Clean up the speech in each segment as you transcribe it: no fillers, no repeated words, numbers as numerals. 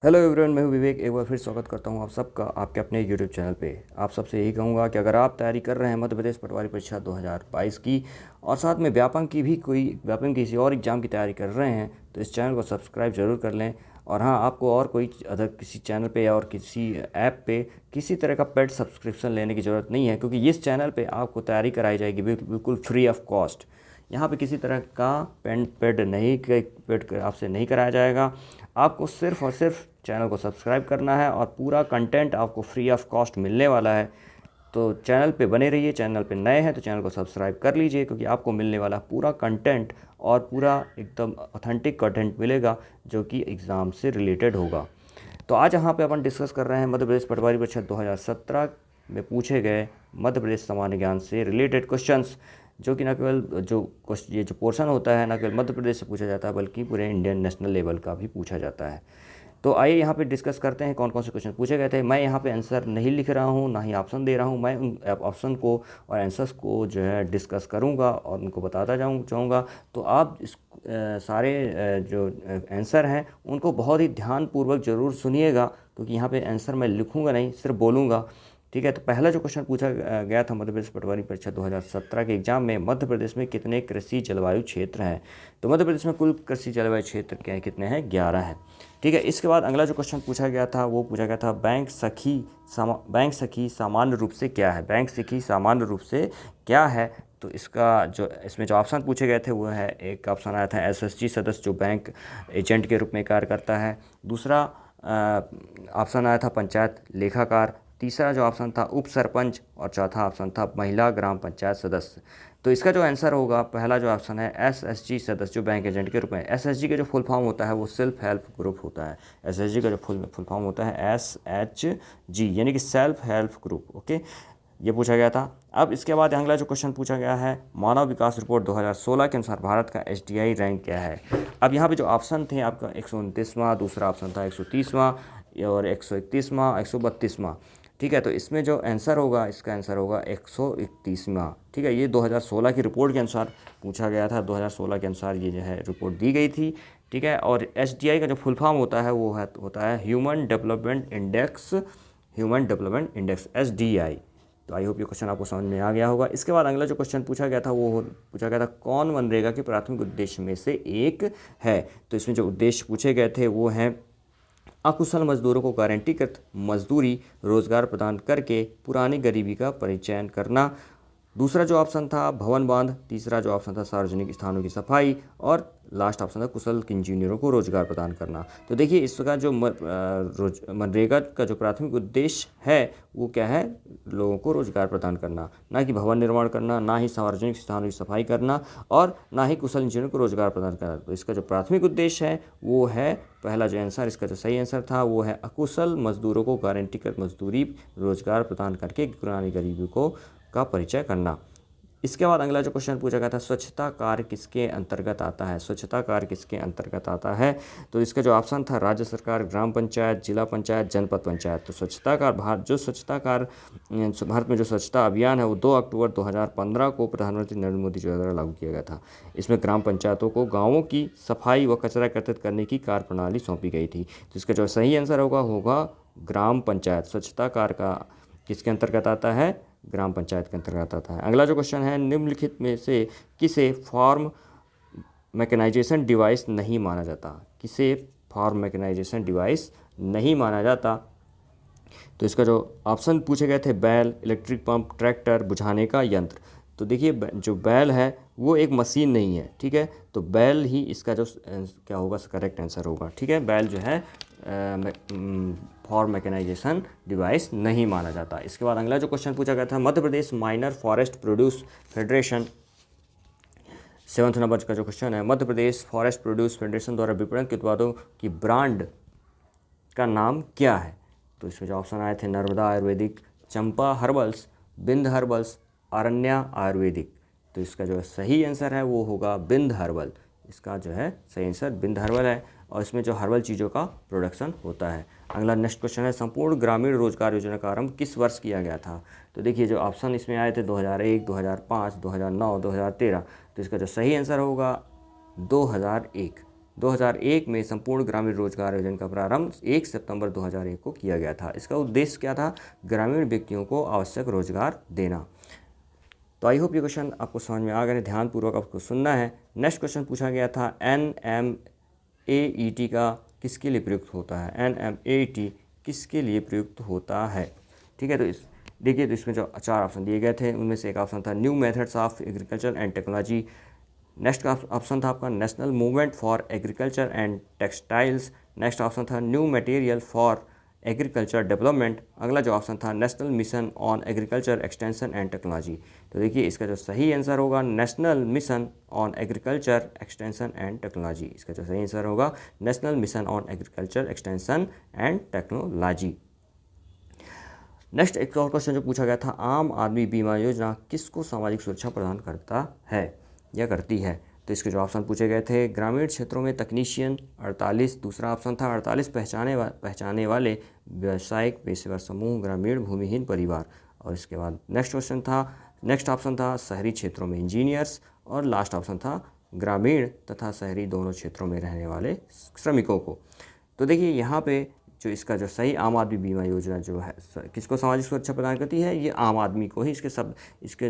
Hello everyone, मैं हूं विवेक। एक बार फिर स्वागत करता हूं आप सबका आपके अपने यूट्यूब चैनल पे। आप सबसे यही कहूंगा कि अगर आप तैयारी कर रहे हैं मध्य प्रदेश पटवारी परीक्षा 2022 की और साथ में व्यापम की किसी और एग्ज़ाम की तैयारी कर रहे हैं तो इस चैनल को सब्सक्राइब जरूर कर लें। और हाँ, आपको और कोई अदर किसी चैनल पे और किसी ऐप पे किसी तरह का पेड सब्सक्रिप्शन लेने की ज़रूरत नहीं है, क्योंकि इस चैनल पे आपको तैयारी कराई जाएगी बिल्कुल फ्री ऑफ कॉस्ट। यहाँ पे किसी तरह का पेड आपसे नहीं कराया जाएगा। आपको सिर्फ और सिर्फ चैनल को सब्सक्राइब करना है और पूरा कंटेंट आपको फ्री ऑफ कॉस्ट मिलने वाला है। तो चैनल पे बने रहिए। चैनल पे नए हैं तो चैनल को सब्सक्राइब कर लीजिए, क्योंकि आपको मिलने वाला पूरा कंटेंट और पूरा एकदम ऑथेंटिक कंटेंट मिलेगा जो कि एग्ज़ाम से रिलेटेड होगा। तो आज यहाँ पे अपन डिस्कस कर रहे हैं मध्य प्रदेश पटवारी परीक्षा 2017 में पूछे गए मध्य प्रदेश सामान्य ज्ञान से रिलेटेड क्वेश्चंस, जो कि न केवल ये जो पोर्शन होता है न केवल मध्य प्रदेश से पूछा जाता है बल्कि पूरे इंडियन नेशनल लेवल का भी पूछा जाता है। तो आइए यहाँ पे डिस्कस करते हैं कौन कौन से क्वेश्चन पूछे गए थे। मैं यहाँ पे आंसर नहीं लिख रहा हूँ, ना ही ऑप्शन दे रहा हूँ। मैं उन ऑप्शन को और आंसर्स को जो है डिस्कस करूँगा और उनको बताता चाहूँगा। तो आप इस सारे जो आंसर हैं उनको बहुत ही ध्यानपूर्वक ज़रूर सुनिएगा, क्योंकि यहाँ पे आंसर मैं लिखूँगा नहीं, सिर्फ बोलूँगा। ठीक है। तो पहला जो क्वेश्चन पूछा गया था मध्य प्रदेश पटवारी परीक्षा 2017 के एग्जाम में, मध्य प्रदेश में कितने कृषि जलवायु क्षेत्र हैं। तो मध्य प्रदेश में कुल कृषि जलवायु क्षेत्र कितने हैं? 11 हैं। ठीक है। इसके बाद अगला जो क्वेश्चन पूछा गया था वो पूछा गया था बैंक सखी सामान्य रूप से क्या है। बैंक सखी सामान्य रूप से क्या है? तो इसमें जो ऑप्शन पूछे गए थे वो है, एक ऑप्शन आया था एसएसजी सदस्य, जो बैंक एजेंट के रूप में कार्य करता है। दूसरा ऑप्शन आया था पंचायत लेखाकार। तीसरा जो ऑप्शन था उप सरपंच और चौथा ऑप्शन था महिला ग्राम पंचायत सदस्य। तो इसका जो आंसर होगा, पहला जो ऑप्शन है एसएचजी सदस्य, जो बैंक एजेंट के रूप में। एसएचजी का जो फुल फॉर्म होता है वो सेल्फ हेल्प ग्रुप होता है। एसएचजी का जो फुल फॉर्म होता है एसएचजी, यानी कि सेल्फ हेल्प ग्रुप। ओके, ये पूछा गया था। अब इसके बाद अगला जो क्वेश्चन पूछा गया है, मानव विकास रिपोर्ट 2016 के अनुसार भारत का एसडीआई रैंक क्या है। अब यहाँ पे जो ऑप्शन थे आपका 129वां, दूसरा ऑप्शन था 130वां और 131वां, 132वां। ठीक है। तो इसमें जो आंसर होगा, इसका आंसर होगा 131वां। ठीक है। ये 2016 की रिपोर्ट के अनुसार पूछा गया था। 2016 के अनुसार ये जो है रिपोर्ट दी गई थी। ठीक है। और एसडीआई का जो फुल फॉर्म होता है वो होता है ह्यूमन डेवलपमेंट इंडेक्स, एसडीआई। तो आई होप ये क्वेश्चन आपको समझ में आ गया होगा। इसके बाद अगला जो क्वेश्चन पूछा गया था वो पूछा गया था कौन मनरेगा के प्राथमिक उद्देश्य में से एक है। तो इसमें जो उद्देश्य पूछे गए थे वो हैं अकुशल मजदूरों को गारंटीकृत मजदूरी रोजगार प्रदान करके पुरानी गरीबी का परिचयन करना। दूसरा जो ऑप्शन था भवन बांध। तीसरा जो ऑप्शन था सार्वजनिक स्थानों की सफाई। और लास्ट ऑप्शन था कुशल इंजीनियरों को रोजगार प्रदान करना। तो देखिए, इसका जो मनरेगा का जो प्राथमिक उद्देश्य है वो क्या है? लोगों को रोजगार प्रदान करना, ना कि भवन निर्माण करना, ना ही सार्वजनिक स्थानों की सफाई करना और ना ही कुशल इंजीनियरों को रोजगार प्रदान करना। तो इसका जो प्राथमिक उद्देश्य है वो है पहला जो आंसर, इसका जो सही आंसर था वो है अकुशल मजदूरों को गारंटीकृत मजदूरी रोजगार प्रदान करके पुरानी गरीबी का परिचय करना। इसके बाद अगला जो क्वेश्चन पूछा गया था, स्वच्छता कार्य किसके अंतर्गत आता है। स्वच्छता कार्य किसके अंतर्गत आता है? तो इसका जो ऑप्शन था राज्य सरकार, ग्राम पंचायत, जिला पंचायत, जनपद पंचायत। तो भारत में जो स्वच्छता अभियान है वो 2 अक्टूबर 2015 को प्रधानमंत्री नरेंद्र मोदी जी द्वारा लागू किया गया था। इसमें ग्राम पंचायतों को गाँवों की सफाई व कचरा एकत्रित करने की कार्य प्रणाली सौंपी गई थी। तो इसका जो सही आंसर होगा ग्राम पंचायत। स्वच्छता कार्य का किसके अंतर्गत आता है? ग्राम पंचायत के अंतर्गत आता है। अगला जो क्वेश्चन है, निम्नलिखित में से किसे फार्म मैकेनाइजेशन डिवाइस नहीं माना जाता। किसे फार्म मैकेनाइजेशन डिवाइस नहीं माना जाता? तो इसका जो ऑप्शन पूछे गए थे बैल, इलेक्ट्रिक पंप, ट्रैक्टर, बुझाने का यंत्र। तो देखिए, जो बैल है वो एक मशीन नहीं है। ठीक है। तो बैल ही इसका जो क्या होगा, करेक्ट आंसर होगा। ठीक है। बैल जो है फॉर मैकेनाइजेशन डिवाइस नहीं माना जाता। इसके बाद अगला जो क्वेश्चन पूछा गया था, Madhya Pradesh minor forest produce federation, 7th number का जो क्वेश्चन है, Madhya Pradesh forest produce federation द्वारा विपणन के उत्पादों की ब्रांड का नाम क्या है। तो इसमें जो ऑप्शन आए थे नर्मदा आयुर्वेदिक, चंपा हर्बल्स, बिंद हर्बल्स, अरण्या आयुर्वेदिक। तो इसका जो सही आंसर है वो होगा बिंद हर्बल। इसका जो है सही आंसर बिंद हर्बल है और इसमें जो हर्बल चीज़ों का प्रोडक्शन होता है। अगला नेक्स्ट क्वेश्चन है, संपूर्ण ग्रामीण रोजगार योजना का आरंभ किस वर्ष किया गया था। तो देखिए, जो ऑप्शन इसमें आए थे 2001, 2005, 2009, 2013। तो इसका जो सही आंसर होगा 2001। 2001 में संपूर्ण ग्रामीण रोजगार योजना का प्रारंभ 1 सितंबर 2001 को किया गया था। इसका उद्देश्य क्या था? ग्रामीण व्यक्तियों को आवश्यक रोजगार देना। तो आई होप ये क्वेश्चन आपको समझ में आ गए, ध्यानपूर्वक आपको सुनना है। नेक्स्ट क्वेश्चन पूछा गया था NMAET का किसके लिए प्रयुक्त होता है? NMAET किसके लिए प्रयुक्त होता है? ठीक है, तो देखिए, तो इसमें जो 4 ऑप्शन दिए गए थे उनमें से एक ऑप्शन था new methods of agriculture and technology. Next का ऑप्शन था आपका national movement for agriculture and textiles. Next option था new material for agriculture development. अगला जो ऑप्शन था national mission on agriculture extension and technology. तो देखिए, इसका जो सही आंसर होगा national mission on agriculture extension and technology. इसका जो सही आंसर होगा national mission on agriculture extension and technology. Next एक और क्वेश्चन जो पूछा गया था, आम आदमी बीमा योजना किसको सामाजिक सुरक्षा प्रदान करता है या करती है? तो इसके जो ऑप्शन पूछे गए थे, ग्रामीण क्षेत्रों में तकनीशियन 48, दूसरा ऑप्शन था 48 पहचाने वाले व्यावसायिक पेशेवर समूह, ग्रामीण भूमिहीन परिवार। और इसके बाद नेक्स्ट ऑप्शन था शहरी क्षेत्रों में इंजीनियर्स, और लास्ट ऑप्शन था ग्रामीण तथा शहरी दोनों क्षेत्रों में रहने वाले श्रमिकों को। तो देखिए, यहाँ पे जो इसका जो सही आम आदमी बीमा योजना जो है किसको सामाजिक सुरक्षा प्रदान करती है? ये आम आदमी को ही। इसके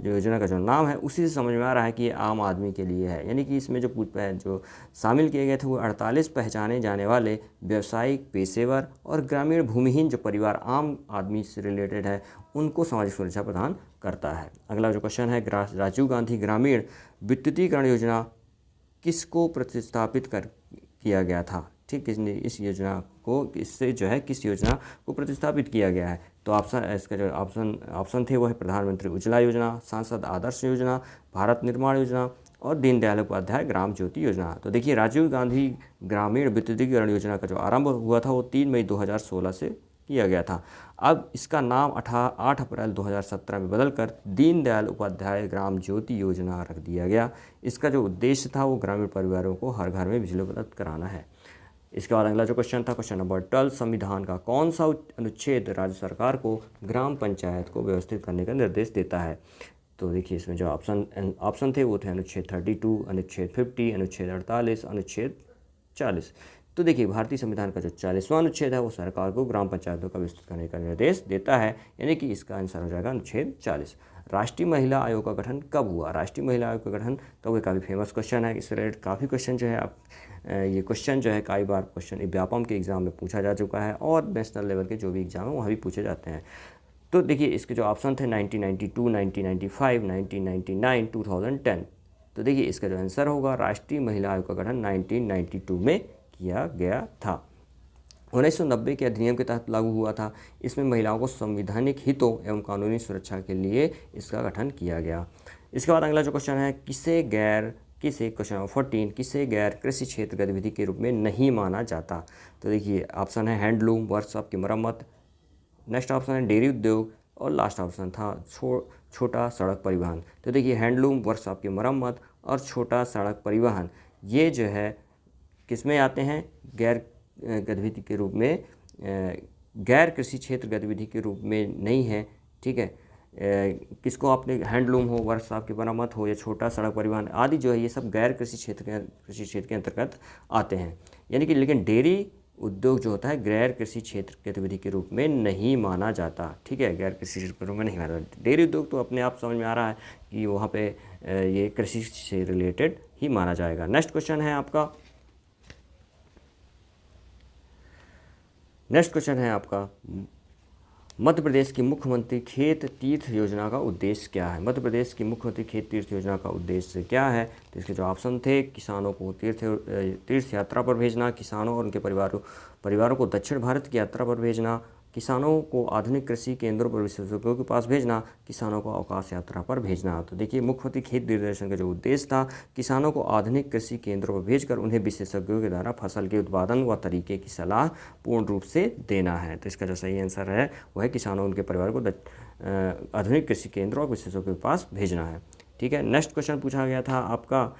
योजना का जो नाम है उसी से समझ में आ रहा है कि ये आम आदमी के लिए है। यानी कि इसमें जो शामिल किए गए थे वो 48 पहचाने जाने वाले व्यावसायिक पेशेवर और ग्रामीण भूमिहीन जो परिवार आम आदमी से रिलेटेड है उनको सामाजिक सुरक्षा प्रदान करता है। अगला जो क्वेश्चन है, राजीव गांधी ग्रामीण विद्युतीकरण योजना किसको प्रतिस्थापित किया गया था? ठीक, इस योजना को किस योजना को प्रतिस्थापित किया गया है? तो इसका जो ऑप्शन थे वो है प्रधानमंत्री उज्ज्वला योजना, सांसद आदर्श योजना, भारत निर्माण योजना और दीनदयाल उपाध्याय ग्राम ज्योति योजना। तो देखिए, राजीव गांधी ग्रामीण विद्युतीकरण योजना का जो आरंभ हुआ था वो 3 मई 2016 से किया गया था। अब इसका नाम 8 अप्रैल 2017 में बदलकर दीनदयाल उपाध्याय ग्राम ज्योति योजना रख दिया गया। इसका जो उद्देश्य था वो ग्रामीण परिवारों को हर घर में बिजली उपलब्ध कराना है। इसके बाद अगला जो क्वेश्चन था, क्वेश्चन नंबर 12, संविधान का कौन सा अनुच्छेद राज्य सरकार को ग्राम पंचायत को व्यवस्थित करने का निर्देश देता है? तो देखिए, इसमें जो ऑप्शन थे वो थे अनुच्छेद 32, अनुच्छेद 50, अनुच्छेद 48, अनुच्छेद 40। तो देखिए, भारतीय संविधान का जो 40वां अनुच्छेद है वो सरकार को ग्राम पंचायतों का विस्तृत करने का निर्देश देता है, यानी कि इसका आंसर हो जाएगा अनुच्छेद 40। राष्ट्रीय महिला आयोग का गठन कब हुआ? राष्ट्रीय महिला आयोग का गठन कब हुआ? काफ़ी फेमस क्वेश्चन है। इससे रिलेटेड काफ़ी क्वेश्चन जो है ये क्वेश्चन जो है कई बार क्वेश्चन व्यापम के एग्ज़ाम में पूछा जा चुका है और नेशनल लेवल के जो भी एग्ज़ाम है वहाँ भी पूछे जाते हैं। तो देखिए, इसके जो ऑप्शन थे 1992, 1995, 1999, 2010। तो देखिए, इसका जो आंसर होगा राष्ट्रीय महिला आयोग का गठन 1992 में किया गया था। 1990 के अधिनियम के तहत लागू हुआ था। इसमें महिलाओं को संवैधानिक हितों एवं कानूनी सुरक्षा के लिए इसका गठन किया गया। इसके बाद अगला जो क्वेश्चन है, क्वेश्चन नंबर 14, किसे गैर कृषि क्षेत्र गतिविधि के रूप में नहीं माना जाता? तो देखिए, ऑप्शन है हैंडलूम, वर्कशॉप की मरम्मत, नेक्स्ट ऑप्शन है डेयरी उद्योग और लास्ट ऑप्शन था छोटा सड़क परिवहन। तो देखिए, हैंडलूम, वर्कशॉप की मरम्मत और छोटा सड़क परिवहन ये जो है किस में आते हैं? गैर गतिविधि के रूप में, गैर कृषि क्षेत्र गतिविधि के रूप में नहीं है। ठीक है, किसको आपने हैंडलूम हो, वर्कशॉप की मरम्मत हो या छोटा सड़क परिवहन आदि जो है ये सब गैर कृषि क्षेत्र के अंतर्गत आते हैं। यानी कि लेकिन डेयरी उद्योग जो होता है गैर कृषि क्षेत्र गतिविधि के रूप में नहीं माना जाता। ठीक है, गैर कृषि क्षेत्र के रूप में नहीं माना जाता। डेयरी उद्योग तो अपने आप समझ में आ रहा है कि वहाँ पे ये कृषि से रिलेटेड ही माना जाएगा। नेक्स्ट क्वेश्चन है आपका मध्य प्रदेश की मुख्यमंत्री खेत तीर्थ योजना का उद्देश्य क्या है? मध्य प्रदेश की मुख्यमंत्री खेत तीर्थ योजना का उद्देश्य क्या है? तो इसके जो ऑप्शन थे, किसानों को तीर्थ यात्रा पर भेजना, किसानों और उनके परिवारों को दक्षिण भारत की यात्रा पर भेजना, किसानों को आधुनिक कृषि केंद्रों पर विशेषज्ञों के पास भेजना, किसानों को अवकाश यात्रा पर भेजना। तो देखिए, मुख्यमंत्री खेत निर्देशन का जो उद्देश्य था, किसानों को आधुनिक कृषि केंद्रों पर भेजकर उन्हें विशेषज्ञों के द्वारा फसल के उत्पादन व तरीके की सलाह पूर्ण रूप से देना है। तो इसका जो सही आंसर है वह है किसानों उनके परिवार को आधुनिक कृषि केंद्रों और विशेषज्ञों के पास भेजना है। ठीक है, नेक्स्ट क्वेश्चन पूछा गया था आपका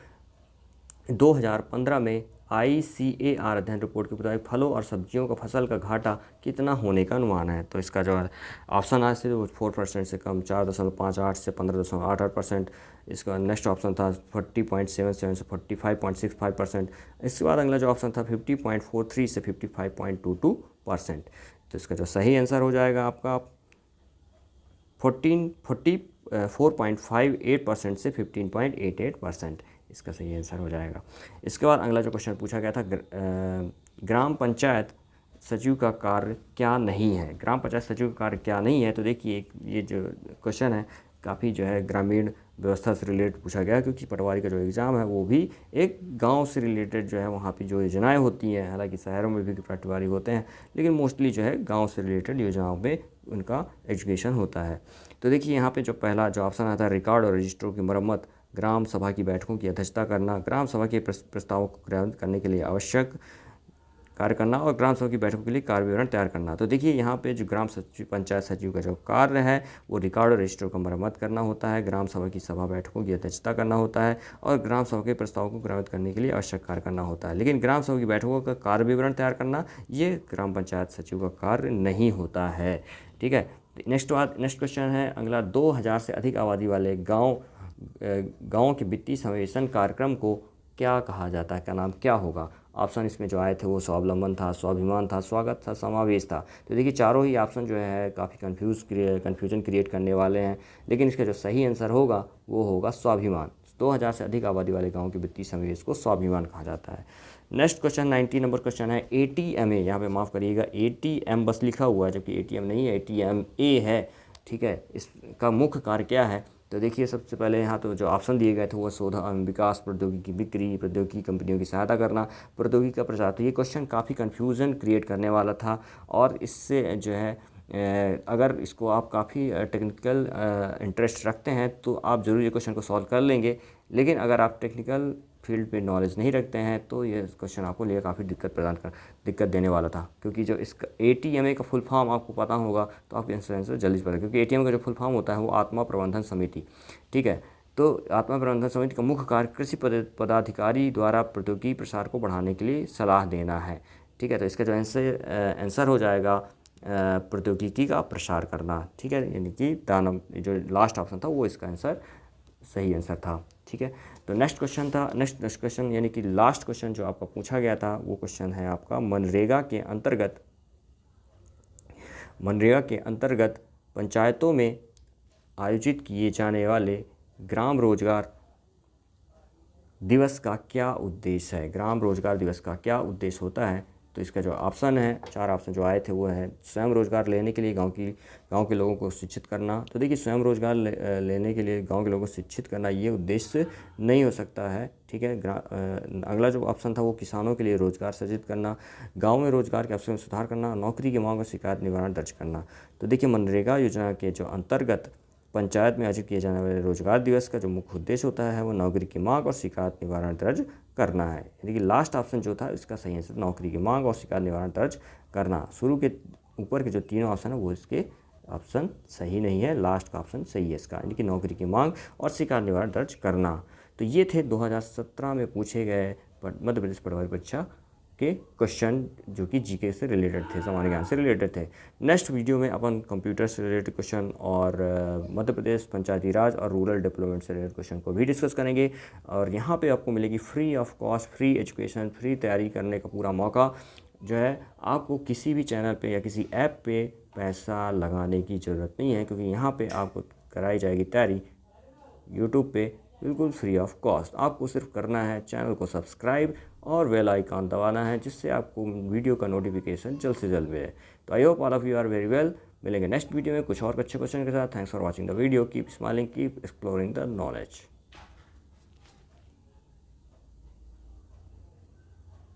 2015 में ICAR अध्ययन रिपोर्ट के मुताबिक फलों और सब्जियों का फसल का घाटा कितना होने का अनुमान है। तो इसका जो ऑप्शन आए थे वो 4% से कम, 4.58 से 15.88%। इसका नेक्स्ट ऑप्शन था 40.77 से 45.65%। इसके बाद अगला जो ऑप्शन था 50.43 से 55.22%। तो इसका जो सही आंसर हो जाएगा आपका 4.58% से 15.88%। इसका सही आंसर हो जाएगा। इसके बाद अगला जो क्वेश्चन पूछा गया था, ग्राम पंचायत सचिव का कार्य क्या नहीं है। ग्राम पंचायत सचिव का कार्य क्या नहीं है। तो देखिए ये जो क्वेश्चन है काफ़ी जो है ग्रामीण व्यवस्था से रिलेटेड पूछा गया, क्योंकि पटवारी का जो एग्ज़ाम है वो भी एक गांव से रिलेटेड जो है वहाँ पे जो योजनाएं होती हैं, हालांकि शहरों में भी पटवारी होते हैं, लेकिन मोस्टली जो है गांव से रिलेटेड योजनाओं पे उनका एजुकेशन होता है। तो देखिए यहाँ पे जो पहला जो ऑप्शन आता है, रिकॉर्ड और रजिस्टरों की मरम्मत, ग्राम सभा की बैठकों की अध्यक्षता करना, ग्राम सभा के प्रस्तावों को क्रियान्वित करने के लिए आवश्यक कार्य करना और ग्राम सभा की बैठकों के लिए कार्य विवरण तैयार करना। तो देखिए यहाँ पे जो ग्राम सचिव पंचायत सचिव का जो कार्य है वो रिकॉर्ड और रजिस्टर का मरम्मत करना होता है, ग्राम सभा की सभा बैठकों की अध्यक्षता करना होता है और ग्राम सभा के प्रस्तावों को क्रियान्वित करने के लिए आवश्यक कार्य करना होता है। लेकिन ग्राम सभा की बैठकों का कार्य विवरण तैयार करना ये ग्राम पंचायत सचिव का कार्य नहीं होता है। ठीक है। नेक्स्ट क्वेश्चन है अगला, 2000 से अधिक आबादी वाले गाँव के वित्तीय समावेशन कार्यक्रम को क्या कहा जाता है, क्या नाम क्या होगा। ऑप्शन इसमें जो आए थे वो स्वावलंबन था, स्वाभिमान था, स्वागत था, समावेश था। तो देखिए चारों ही ऑप्शन जो है काफ़ी कन्फ्यूजन क्रिएट करने वाले हैं, लेकिन इसका जो सही आंसर होगा वो होगा स्वाभिमान। 2000 से अधिक आबादी वाले गाँव के वित्तीय समावेश को स्वाभिमान कहा जाता है। नेक्स्ट क्वेश्चन 90 नंबर क्वेश्चन है, ATMA, यहाँ पे माफ़ करिएगा ATM बस लिखा हुआ है जबकि ATM नहीं है, ATMA है। ठीक है। इसका मुख्य कार्य क्या है। तो देखिए सबसे पहले यहाँ तो जो ऑप्शन दिए गए थे वो शोध विकास, प्रौद्योगिकी बिक्री, प्रौद्योगिकी कंपनियों की सहायता करना, प्रौद्योगिकी का प्रचार। तो ये क्वेश्चन काफ़ी कन्फ्यूज़न क्रिएट करने वाला था और इससे जो है अगर इसको आप काफ़ी टेक्निकल इंटरेस्ट रखते हैं तो आप ज़रूर ये क्वेश्चन को सॉल्व कर लेंगे, लेकिन अगर आप टेक्निकल फील्ड पे नॉलेज नहीं रखते हैं तो ये क्वेश्चन आपको लिए काफ़ी दिक्कत देने वाला था, क्योंकि जो इसका ATMA का फुल फॉर्म आपको पता होगा तो आप आंसर जल्दी पता, क्योंकि ATM का जो फुल फॉर्म होता है वो आत्मा प्रबंधन समिति। ठीक है। तो आत्मा प्रबंधन समिति का मुख्य कार्य कृषि पदाधिकारी द्वारा प्रौद्योगिकी प्रसार को बढ़ाने के लिए सलाह देना है। ठीक है। तो इसका जो आंसर हो जाएगा प्रौद्योगिकी का प्रसार करना। ठीक है। यानी कि जो लास्ट ऑप्शन था वो इसका आंसर सही आंसर था। ठीक है। तो नेक्स्ट क्वेश्चन यानी कि लास्ट क्वेश्चन जो आपका पूछा गया था वो क्वेश्चन है आपका, मनरेगा के अंतर्गत पंचायतों में आयोजित किए जाने वाले ग्राम रोजगार दिवस का क्या उद्देश्य है। ग्राम रोजगार दिवस का क्या उद्देश्य होता है। तो इसका जो ऑप्शन है, 4 ऑप्शन जो आए थे वो है, स्वयं रोजगार लेने के लिए गांव के लोगों को शिक्षित करना। तो देखिए स्वयं रोजगार लेने के लिए गांव के लोगों को शिक्षित करना ये उद्देश्य नहीं हो सकता है। ठीक है। अगला जो ऑप्शन था वो किसानों के लिए रोजगार सृजित करना, गाँव में रोजगार के अवसर में सुधार करना, नौकरी की मांग और शिकायत निवारण दर्ज करना। तो देखिए मनरेगा योजना के जो अंतर्गत पंचायत में आयोजित किए जाने वाले रोजगार दिवस का जो मुख्य उद्देश्य होता है वो नौकरी की मांग और शिकायत निवारण दर्ज करना है। यानी कि लास्ट ऑप्शन जो था इसका सही आंसर नौकरी की मांग और शिकायत निवारण दर्ज करना। शुरू के ऊपर के जो तीनों ऑप्शन है वो इसके ऑप्शन सही नहीं है, लास्ट का ऑप्शन सही है इसका, यानी कि नौकरी की मांग और शिकायत निवारण दर्ज करना। तो ये थे 2017 में पूछे गए मध्य प्रदेश पटवारी परीक्षा के क्वेश्चन जो कि जीके से रिलेटेड थे, सामान्य ज्ञान से रिलेटेड थे। नेक्स्ट वीडियो में अपन कंप्यूटर से रिलेटेड क्वेश्चन और मध्य प्रदेश पंचायती राज और रूरल डेवलपमेंट से रिलेटेड क्वेश्चन को भी डिस्कस करेंगे। और यहाँ पे आपको मिलेगी free of cost, free education, free तैयारी करने का पूरा मौका जो है। आपको किसी भी चैनल पे या किसी ऐप पे पैसा लगाने की ज़रूरत नहीं है, क्योंकि यहाँ पर आपको कराई जाएगी तैयारी यूट्यूब पे बिल्कुल फ्री ऑफ कॉस्ट। आपको सिर्फ करना है चैनल को सब्सक्राइब और बेल आइकॉन दबाना है, जिससे आपको वीडियो का नोटिफिकेशन जल्द से जल्द मिले। तो I hope all of you are very well. मिलेंगे नेक्स्ट वीडियो में कुछ और अच्छे क्वेश्चन के साथ। Thanks for watching the video. Keep smiling, keep exploring the knowledge.